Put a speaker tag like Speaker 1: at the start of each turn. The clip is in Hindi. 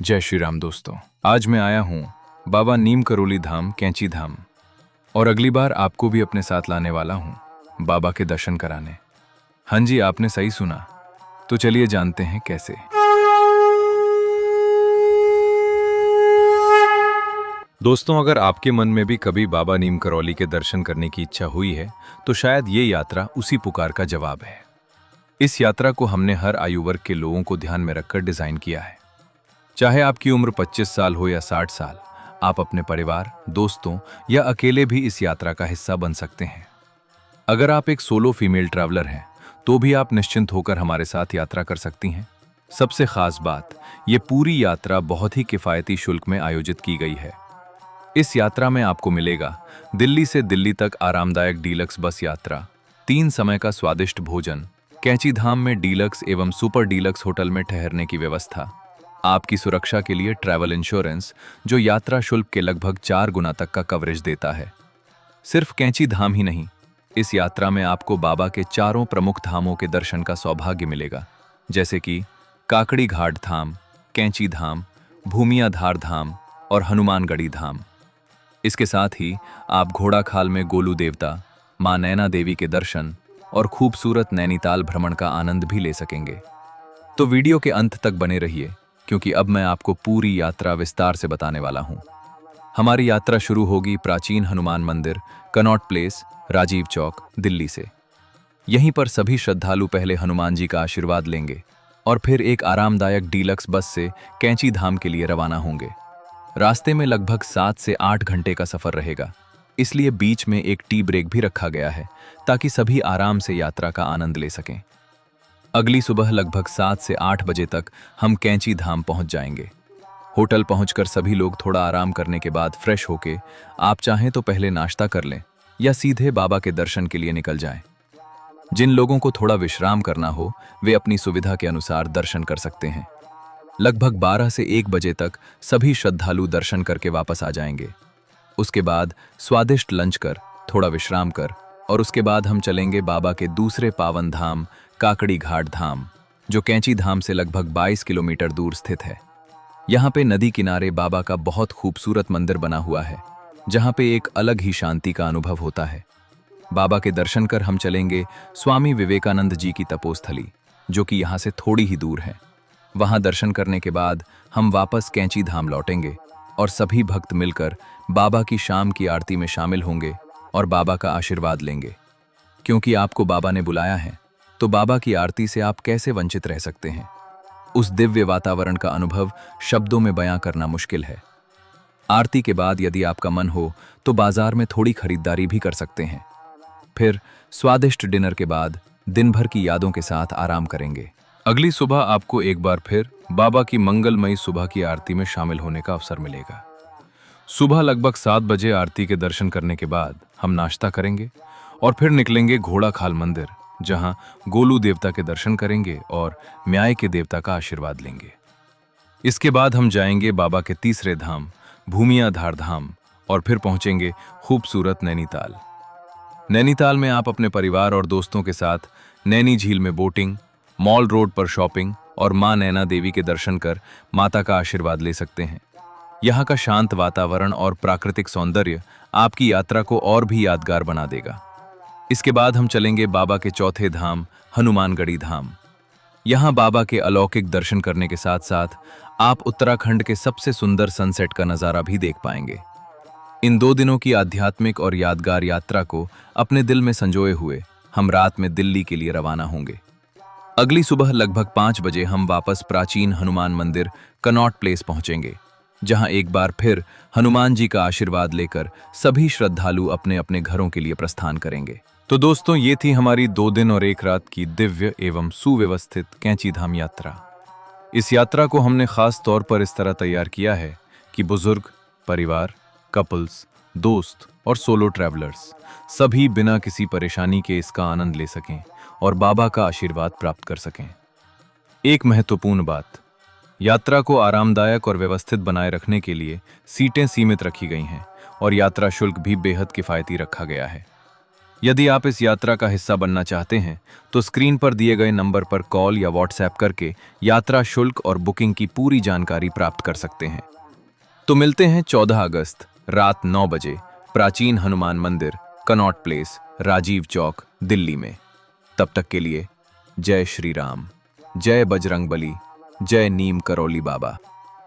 Speaker 1: जय श्री राम दोस्तों। आज मैं आया हूँ बाबा नीम करोली धाम कैंची धाम और अगली बार आपको भी अपने साथ लाने वाला हूँ बाबा के दर्शन कराने। हाँ जी, आपने सही सुना। तो चलिए जानते हैं कैसे। दोस्तों, अगर आपके मन में भी कभी बाबा नीम करौली के दर्शन करने की इच्छा हुई है तो शायद ये यात्रा उसी पुकार का जवाब है। इस यात्रा को हमने हर आयु वर्ग के लोगों को ध्यान में रखकर डिजाइन किया है। चाहे आपकी उम्र 25 साल हो या 60 साल, आप अपने परिवार, दोस्तों या अकेले भी इस यात्रा का हिस्सा बन सकते हैं। अगर आप एक सोलो फीमेल ट्रैवलर हैं तो भी आप निश्चिंत होकर हमारे साथ यात्रा कर सकती हैं। सबसे खास बात, ये पूरी यात्रा बहुत ही किफ़ायती शुल्क में आयोजित की गई है। इस यात्रा में आपको मिलेगा दिल्ली से दिल्ली तक आरामदायक डीलक्स बस यात्रा, 3 समय का स्वादिष्ट भोजन, कैंची धाम में डीलक्स एवं सुपर डीलक्स होटल में ठहरने की व्यवस्था, आपकी सुरक्षा के लिए ट्रैवल इंश्योरेंस जो यात्रा शुल्क के लगभग 4 गुना तक का कवरेज देता है। सिर्फ कैंची धाम ही नहीं, इस यात्रा में आपको बाबा के 4 प्रमुख धामों के दर्शन का सौभाग्य मिलेगा, जैसे कि काकड़ी घाट धाम, कैंची धाम, भूमिया धार धाम और हनुमानगढ़ी धाम। इसके साथ ही आप घोड़ाखाल में गोलू देवता, मां नैना देवी के दर्शन और खूबसूरत नैनीताल भ्रमण का आनंद भी ले सकेंगे। तो वीडियो के अंत तक बने रहिए, क्योंकि अब मैं आपको पूरी यात्रा विस्तार से बताने वाला हूं। हमारी यात्रा शुरू होगी प्राचीन हनुमान मंदिर, कनॉट प्लेस, राजीव चौक, दिल्ली से। यहीं पर सभी श्रद्धालु पहले हनुमान जी का आशीर्वाद लेंगे और फिर एक आरामदायक डीलक्स बस से कैंची धाम के लिए रवाना होंगे। रास्ते में लगभग 7 से 8 घंटे का सफर रहेगा, इसलिए बीच में एक टी ब्रेक भी रखा गया है ताकि सभी आराम से यात्रा का आनंद ले सकें। अगली सुबह लगभग 7 से 8 बजे तक हम कैंची धाम पहुंच जाएंगे। होटल पहुंचकर सभी लोग थोड़ा आराम करने के बाद फ्रेश होके आप चाहें तो पहले नाश्ता कर लें या सीधे बाबा के दर्शन के लिए निकल जाएं। जिन लोगों को थोड़ा विश्राम करना हो वे अपनी सुविधा के अनुसार दर्शन कर सकते हैं। लगभग 12 से 1 बजे तक सभी श्रद्धालु दर्शन करके वापस आ जाएंगे। उसके बाद स्वादिष्ट लंच कर, थोड़ा विश्राम कर और उसके बाद हम चलेंगे बाबा के दूसरे पावन धाम काकड़ी घाट धाम, जो कैंची धाम से लगभग 22 किलोमीटर दूर स्थित है। यहाँ पे नदी किनारे बाबा का बहुत खूबसूरत मंदिर बना हुआ है, जहाँ पे एक अलग ही शांति का अनुभव होता है। बाबा के दर्शन कर हम चलेंगे स्वामी विवेकानंद जी की तपोस्थली, जो कि यहाँ से थोड़ी ही दूर है। वहाँ दर्शन करने के बाद हम वापस कैंची धाम लौटेंगे और सभी भक्त मिलकर बाबा की शाम की आरती में शामिल होंगे और बाबा का आशीर्वाद लेंगे। क्योंकि आपको बाबा ने बुलाया है, तो बाबा की आरती से आप कैसे वंचित रह सकते हैं। उस दिव्य वातावरण का अनुभव शब्दों में बयां करना मुश्किल है। आरती के बाद यदि आपका मन हो तो बाजार में थोड़ी खरीदारी भी कर सकते हैं। फिर स्वादिष्ट डिनर के बाद दिन भर की यादों के साथ आराम करेंगे। अगली सुबह आपको एक बार फिर बाबा की मंगलमयी सुबह की आरती में शामिल होने का अवसर मिलेगा। सुबह लगभग 7 बजे आरती के दर्शन करने के बाद हम नाश्ता करेंगे और फिर निकलेंगे घोड़ाखाल मंदिर, जहां गोलू देवता के दर्शन करेंगे और म्याय के देवता का आशीर्वाद लेंगे। इसके बाद हम जाएंगे बाबा के तीसरे धाम भूमिया धार धाम और फिर पहुंचेंगे खूबसूरत नैनीताल। नैनीताल में आप अपने परिवार और दोस्तों के साथ नैनी झील में बोटिंग, मॉल रोड पर शॉपिंग और मां नैना देवी के दर्शन कर माता का आशीर्वाद ले सकते हैं। यहाँ का शांत वातावरण और प्राकृतिक सौंदर्य आपकी यात्रा को और भी यादगार बना देगा। इसके बाद हम चलेंगे बाबा के चौथे धाम हनुमानगढ़ी धाम। यहाँ बाबा के अलौकिक दर्शन करने के साथ साथ आप उत्तराखंड के सबसे सुंदर सनसेट का नज़ारा भी देख पाएंगे। इन 2 दिनों की आध्यात्मिक और यादगार यात्रा को अपने दिल में संजोए हुए हम रात में दिल्ली के लिए रवाना होंगे। अगली सुबह लगभग 5 बजे हम वापस प्राचीन हनुमान मंदिर कनॉट प्लेस पहुंचेंगे, जहां एक बार फिर हनुमान जी का आशीर्वाद लेकर सभी श्रद्धालु अपने अपने घरों के लिए प्रस्थान करेंगे। तो दोस्तों, ये थी हमारी 2 दिन और 1 रात की दिव्य एवं सुव्यवस्थित कैंची धाम यात्रा। इस यात्रा को हमने खास तौर पर इस तरह तैयार किया है कि बुजुर्ग, परिवार, कपल्स, दोस्त और सोलो ट्रैवलर्स सभी बिना किसी परेशानी के इसका आनंद ले सकें और बाबा का आशीर्वाद प्राप्त कर सकें। एक महत्वपूर्ण बात, यात्रा को आरामदायक और व्यवस्थित बनाए रखने के लिए सीटें सीमित रखी गई हैं और यात्रा शुल्क भी बेहद किफ़ायती रखा गया है। यदि आप इस यात्रा का हिस्सा बनना चाहते हैं तो स्क्रीन पर दिए गए नंबर पर कॉल या व्हाट्सएप करके यात्रा शुल्क और बुकिंग की पूरी जानकारी प्राप्त कर सकते हैं। तो मिलते हैं 14 अगस्त रात 9 बजे प्राचीन हनुमान मंदिर, कनॉट प्लेस, राजीव चौक, दिल्ली में। तब तक के लिए जय श्री राम, जय बजरंगबली, जय नीम करौली बाबा।